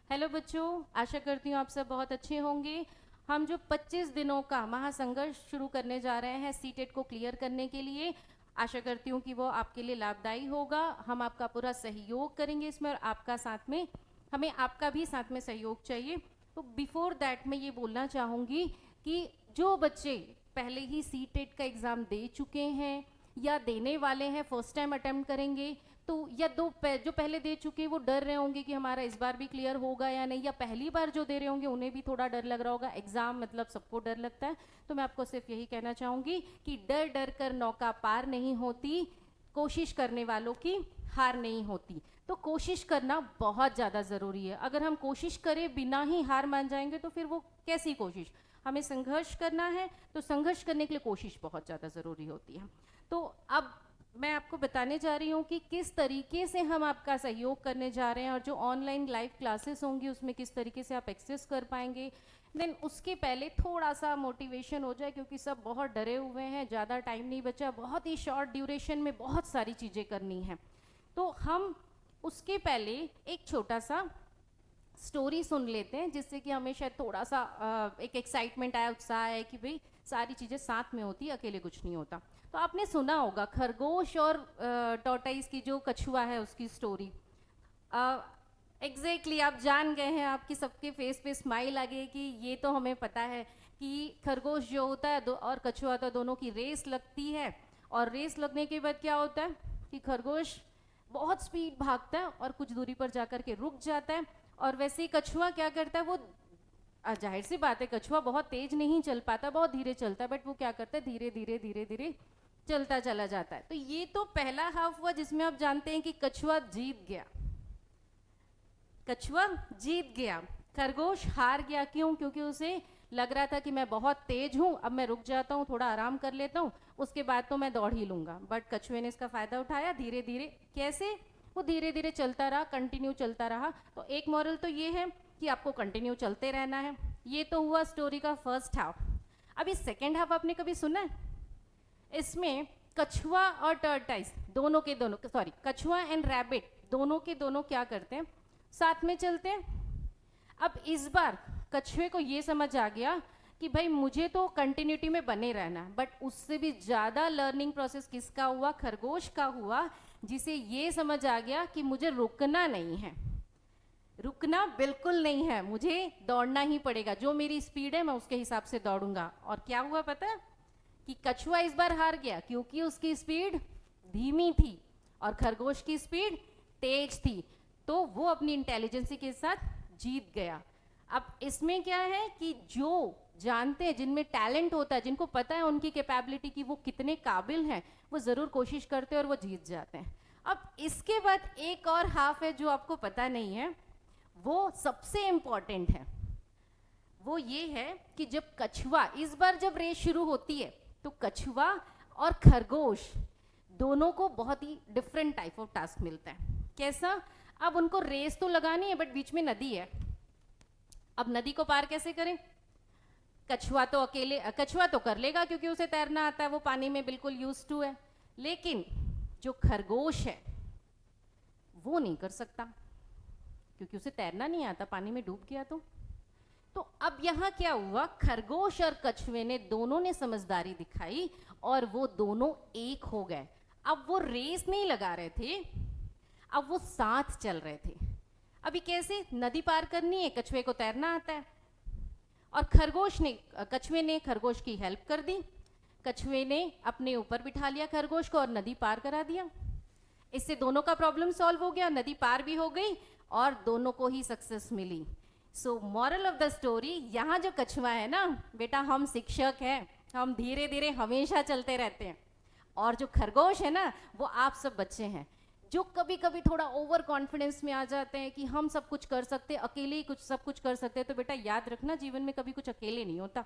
Hello बच्चों, आशा करती हूँ आप सब बहुत अच्छे होंगे। हम जो 25 दिनों का महासंघर्ष शुरू करने जा रहे हैं सीटेट को क्लियर करने के लिए, आशा करती हूँ कि वो आपके लिए लाभदायी होगा। हम आपका पूरा सहयोग करेंगे इसमें, और आपका साथ में, हमें आपका भी साथ में सहयोग चाहिए। तो बिफोर दैट मैं ये बोलना चाहूँगी कि जो बच्चे पहले ही सीटेट का एग्ज़ाम दे चुके हैं या देने वाले हैं, फर्स्ट टाइम अटेम्प्ट करेंगे, तो या जो पहले दे चुके हैं वो डर रहे होंगे कि हमारा इस बार भी क्लियर होगा या नहीं, या पहली बार जो दे रहे होंगे उन्हें भी थोड़ा डर लग रहा होगा। एग्जाम मतलब सबको डर लगता है, तो मैं आपको सिर्फ यही कहना चाहूंगी कि डर डर कर नौका पार नहीं होती, कोशिश करने वालों की हार नहीं होती। तो कोशिश करना बहुत ज़्यादा ज़रूरी है। अगर हम कोशिश करें बिना ही हार मान जाएंगे तो फिर वो कैसी कोशिश। हमें संघर्ष करना है, तो संघर्ष करने के लिए कोशिश बहुत ज़्यादा ज़रूरी होती है। तो अब मैं आपको बताने जा रही हूँ कि किस तरीके से हम आपका सहयोग करने जा रहे हैं, और जो ऑनलाइन लाइव क्लासेस होंगी उसमें किस तरीके से आप एक्सेस कर पाएंगे। देन उसके पहले थोड़ा सा मोटिवेशन हो जाए, क्योंकि सब बहुत डरे हुए हैं, ज़्यादा टाइम नहीं बचा, बहुत ही शॉर्ट ड्यूरेशन में बहुत सारी चीज़ें करनी हैं। तो हम उसके पहले एक छोटा सा स्टोरी सुन लेते हैं, जिससे कि हमें शायद थोड़ा सा एक एक्साइटमेंट आया, उत्साह है कि भाई सारी चीज़ें साथ में होती, अकेले कुछ नहीं होता। तो आपने सुना होगा खरगोश और टॉर्टाइस की, जो कछुआ है उसकी स्टोरी। एग्जैक्टली आप जान गए हैं, आपकी सबके फेस पे स्माइल आ गई कि ये तो हमें पता है कि खरगोश जो होता है और कछुआ होता है, दोनों की रेस लगती है। और रेस लगने के बाद क्या होता है कि खरगोश बहुत स्पीड भागता है और कुछ दूरी पर जाकर के रुक जाता है। और वैसे ही कछुआ क्या करता है, वो जाहिर सी बात है कछुआ बहुत तेज नहीं चल पाता, बहुत धीरे चलता है, बट वो क्या करता है, धीरे धीरे धीरे धीरे चलता चला जाता है। तो ये तो पहला हाफ हुआ जिसमें आप जानते हैं कि कछुआ जीत गया, कछुआ जीत गया, खरगोश हार गया। क्यों? क्योंकि उसे लग रहा था कि मैं बहुत तेज हूं, अब मैं रुक जाता हूं, थोड़ा आराम कर लेता हूं, उसके बाद तो मैं दौड़ ही लूंगा। बट कछुए ने इसका फायदा उठाया, धीरे धीरे, कैसे, वो धीरे धीरे चलता रहा, कंटिन्यू चलता रहा। तो एक मॉरल तो ये है कि आपको कंटिन्यू चलते रहना है। ये तो हुआ स्टोरी का फर्स्ट हाफ। अभी सेकेंड हाफ आपने कभी सुना है? इसमें कछुआ और टर्टाइस दोनों के दोनों, सॉरी, कछुआ एंड रैबिट दोनों के दोनों क्या करते हैं, साथ में चलते हैं। अब इस बार कछुए को ये समझ आ गया कि भाई मुझे तो कंटिन्यूटी में बने रहना है, बट उससे भी ज़्यादा लर्निंग प्रोसेस किसका हुआ, खरगोश का हुआ, जिसे ये समझ आ गया कि मुझे रुकना नहीं है, रुकना बिल्कुल नहीं है, मुझे दौड़ना ही पड़ेगा, जो मेरी स्पीड है मैं उसके हिसाब से दौड़ूंगा। और क्या हुआ पता है कि कछुआ इस बार हार गया, क्योंकि उसकी स्पीड धीमी थी और खरगोश की स्पीड तेज थी। तो वो अपनी इंटेलिजेंसी के साथ जीत गया। अब इसमें क्या है कि जो जानते हैं, जिनमें टैलेंट होता है, जिनको पता है उनकी कैपेबिलिटी की वो कितने काबिल हैं, वो ज़रूर कोशिश करते हैं और वो जीत जाते हैं। अब इसके बाद एक और हाफ है जो आपको पता नहीं है, वो सबसे इंपॉर्टेंट है। वो ये है कि जब कछुआ, इस बार जब रेस शुरू होती है, तो कछुआ और खरगोश दोनों को बहुत ही डिफरेंट टाइप ऑफ टास्क मिलता है। कैसा? अब उनको रेस तो लगानी है, बट बीच में नदी है। अब नदी को पार कैसे करें? कछुआ तो अकेले, कछुआ तो कर लेगा क्योंकि उसे तैरना आता है, वो पानी में बिल्कुल यूज टू है। लेकिन जो खरगोश है वो नहीं कर सकता, क्योंकि उसे तैरना नहीं आता, पानी में डूब गया तो अब यहाँ क्या हुआ, खरगोश और कछुए ने दोनों ने समझदारी दिखाई और वो दोनों एक हो गए। अब वो रेस नहीं लगा रहे थे, अब वो साथ चल रहे थे। अभी कैसे? नदी पार करनी है, कछुए को तैरना आता है, और कछुए ने खरगोश की हेल्प कर दी। कछुए ने अपने ऊपर बिठा लिया खरगोश को और नदी पार करा दिया। इससे दोनों का प्रॉब्लम सॉल्व हो गया, नदी पार भी हो गई और दोनों को ही सक्सेस मिली। So moral of the story, यहाँ जो कछुआ है ना बेटा, हम शिक्षक हैं, हम धीरे धीरे हमेशा चलते रहते हैं। और जो खरगोश है ना, वो आप सब बच्चे हैं जो कभी कभी थोड़ा ओवर कॉन्फिडेंस में आ जाते हैं कि हम सब कुछ कर सकते, अकेले ही कुछ सब कुछ कर सकते हैं। तो बेटा याद रखना, जीवन में कभी कुछ अकेले नहीं होता।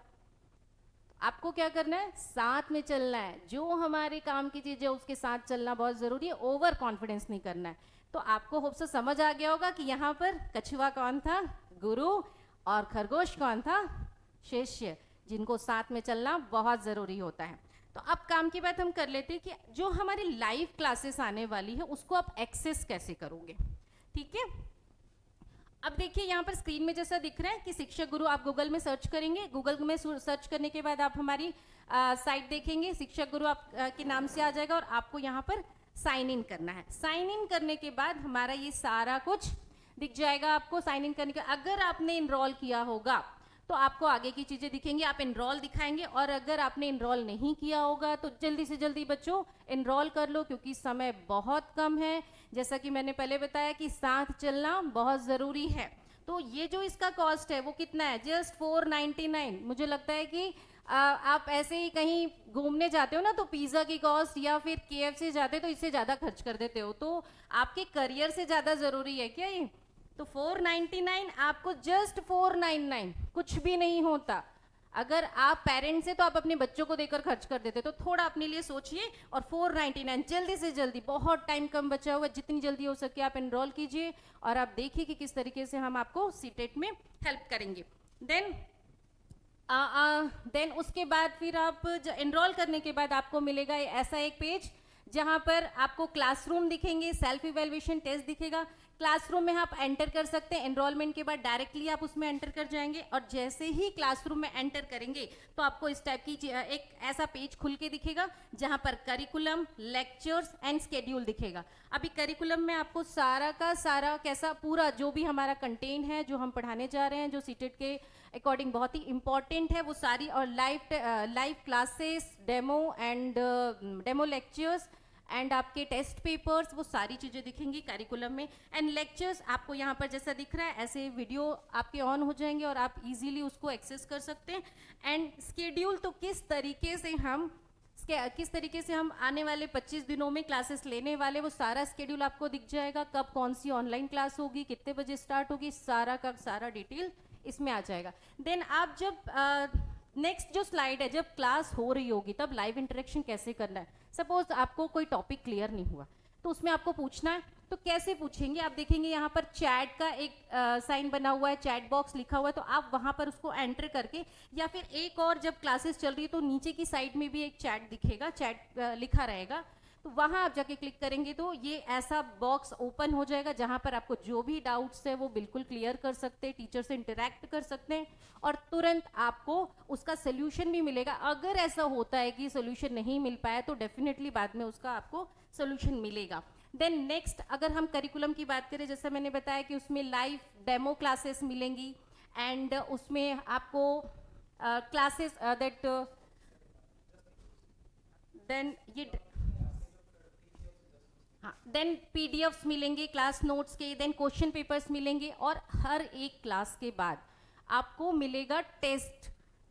आपको क्या करना है? साथ में चलना है। जो हमारे काम की चीज़ है उसके साथ चलना बहुत ज़रूरी है, ओवर कॉन्फिडेंस नहीं करना है। तो आपको होप से समझ आ गया होगा कि यहाँ पर कछुआ कौन था, गुरु, और खरगोश कौन था, शिष्य, जिनको साथ में चलना बहुत ज़रूरी होता है। तो अब काम की बात हम कर लेते हैं कि जो हमारी लाइव क्लासेस आने वाली है उसको आप एक्सेस कैसे करोगे। ठीक है, अब देखिए यहाँ पर स्क्रीन में जैसा दिख रहा है कि शिक्षक गुरु आप गूगल में सर्च करेंगे, गूगल में सर्च करने के बाद आप हमारी साइट देखेंगे, शिक्षक गुरु आप के नाम से आ जाएगा और आपको यहाँ पर साइन इन करना है। साइन इन करने के बाद हमारा ये सारा कुछ दिख जाएगा आपको। साइन इन करने के अगर आपने इनरोल किया होगा तो आपको आगे की चीजें दिखेंगी, आप इनरोल दिखाएंगे, और अगर आपने इनरोल नहीं किया होगा तो जल्दी से जल्दी बच्चों इनरोल कर लो, क्योंकि समय बहुत कम है। जैसा कि मैंने पहले बताया कि साथ चलना बहुत ज़रूरी है। तो ये जो इसका कॉस्ट है वो कितना है, जस्ट 499। मुझे लगता है कि आप ऐसे ही कहीं घूमने जाते हो ना तो पिज़्ज़ा की कॉस्ट या फिर KFC जाते तो इससे ज़्यादा खर्च कर देते हो, तो आपके करियर से ज़्यादा ज़रूरी है क्या ये? तो 499 आपको जस्ट 499, कुछ भी नहीं होता। अगर आप पेरेंट्स हैं तो आप अपने बच्चों को देकर खर्च कर देते, तो थोड़ा अपने लिए सोचिए। और 499 जल्दी से जल्दी, बहुत टाइम कम बचा हुआ है, जितनी जल्दी हो सके आप एनरोल कीजिए और आप देखिए कि किस तरीके से हम आपको सीटेट में हेल्प करेंगे। देन उसके बाद फिर आप एनरोल करने के बाद आपको मिलेगा ऐसा एक पेज जहां पर आपको क्लासरूम दिखेंगे, सेल्फ इवेल्युएशन टेस्ट दिखेगा। क्लासरूम में आप एंटर कर सकते हैं, एनरोलमेंट के बाद डायरेक्टली आप उसमें एंटर कर जाएंगे, और जैसे ही क्लासरूम में एंटर करेंगे तो आपको इस टाइप की एक ऐसा पेज खुल के दिखेगा जहां पर करिकुलम, लेक्चर्स एंड स्केड्यूल दिखेगा। अभी करिकुलम में आपको सारा का सारा कैसा पूरा जो भी हमारा कंटेंट है, जो हम पढ़ाने जा रहे हैं, जो सीटेट के अकॉर्डिंग बहुत ही इंपॉर्टेंट है, वो सारी, और live classes, demo lectures and आपके टेस्ट पेपर्स, वो सारी चीज़ें दिखेंगी करिकुलम में। एंड लेक्चर्स आपको यहाँ पर जैसा दिख रहा है ऐसे वीडियो आपके ऑन हो जाएंगे और आप इजीली उसको एक्सेस कर सकते हैं। एंड स्केड्यूल, तो किस तरीके से हम आने वाले 25 दिनों में क्लासेस लेने वाले, वो सारा स्केड्यूल आपको दिख जाएगा। कब कौन सी ऑनलाइन क्लास होगी, कितने बजे स्टार्ट होगी, सारा का सारा डिटेल इसमें आ जाएगा। देन आप जब नेक्स्ट जो स्लाइड है, जब क्लास हो रही होगी तब लाइव इंटरेक्शन कैसे करना है। सपोज आपको कोई टॉपिक क्लियर नहीं हुआ तो उसमें आपको पूछना है, तो कैसे पूछेंगे? आप देखेंगे यहाँ पर चैट का एक साइन बना हुआ है, चैट बॉक्स लिखा हुआ है, तो आप वहाँ पर उसको एंटर करके, या फिर एक और जब क्लासेस चल रही है तो नीचे की साइड में भी एक चैट दिखेगा, चैट लिखा रहेगा, तो वहाँ आप जाके क्लिक करेंगे तो ये ऐसा बॉक्स ओपन हो जाएगा जहाँ पर आपको जो भी डाउट्स है वो बिल्कुल क्लियर कर सकते हैं, टीचर से इंटरेक्ट कर सकते हैं और तुरंत आपको उसका सोल्यूशन भी मिलेगा। अगर ऐसा होता है कि सोल्यूशन नहीं मिल पाया तो डेफिनेटली बाद में उसका आपको सोल्यूशन मिलेगा। देन नेक्स्ट, अगर हम करिकुलम की बात करें, जैसा मैंने बताया कि उसमें लाइव डेमो क्लासेस मिलेंगी एंड उसमें आपको क्लासेस देन पीडीएफ्स मिलेंगे क्लास नोट्स के, देन क्वेश्चन पेपर्स मिलेंगे, और हर एक क्लास के बाद आपको मिलेगा टेस्ट।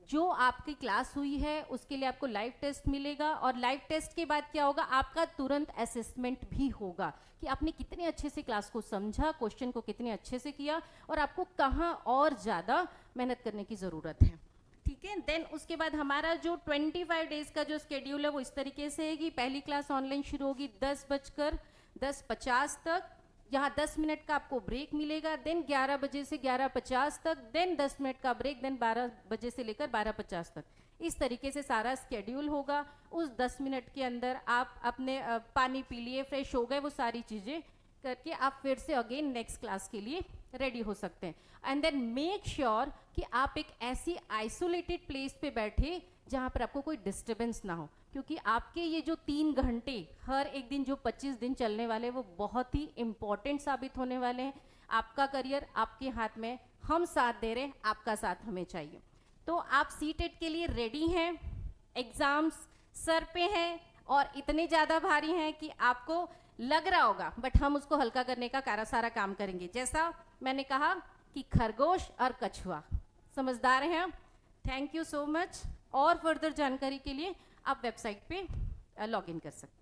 जो आपकी क्लास हुई है उसके लिए आपको लाइव टेस्ट मिलेगा, और लाइव टेस्ट के बाद क्या होगा, आपका तुरंत असेसमेंट भी होगा कि आपने कितने अच्छे से क्लास को समझा, क्वेश्चन को कितने अच्छे से किया, और आपको कहाँ और ज़्यादा मेहनत करने की ज़रूरत है। ठीक है। देन उसके बाद हमारा जो 25 डेज का जो स्केड्यूल है वो इस तरीके से है कि पहली क्लास ऑनलाइन शुरू होगी 10:50 तक, यहाँ 10 मिनट का आपको ब्रेक मिलेगा, देन 11 बजे से 11:50 तक, देन 10 मिनट का ब्रेक, देन 12 बजे से लेकर 12:50 तक। इस तरीके से सारा स्केड्यूल होगा। उस 10 मिनट के अंदर आप अपने पानी पी लिए, फ्रेश हो गए, वो सारी चीज़ें करके आप फिर से अगेन नेक्स्ट क्लास के लिए रेडी हो सकते हैं। एंड देन मेक श्योर कि आप एक ऐसी आइसोलेटेड प्लेस पे बैठे जहाँ पर आपको कोई डिस्टर्बेंस ना हो, क्योंकि आपके ये जो 3 घंटे हर एक दिन जो 25 दिन चलने वाले वो बहुत ही इम्पॉर्टेंट साबित होने वाले हैं। आपका करियर आपके हाथ में, हम साथ दे रहे हैं, आपका साथ हमें चाहिए। तो आप सीटेट के लिए रेडी हैं, एग्ज़ाम्स सर पे हैं और इतने ज़्यादा भारी हैं कि आपको लग रहा होगा, बट हम उसको हल्का करने का सारा काम करेंगे। जैसा मैंने कहा कि खरगोश और कछुआ, समझदार हैं हम। Thank you so much. और फर्दर जानकारी के लिए आप वेबसाइट पे लॉग इन कर सकते हैं।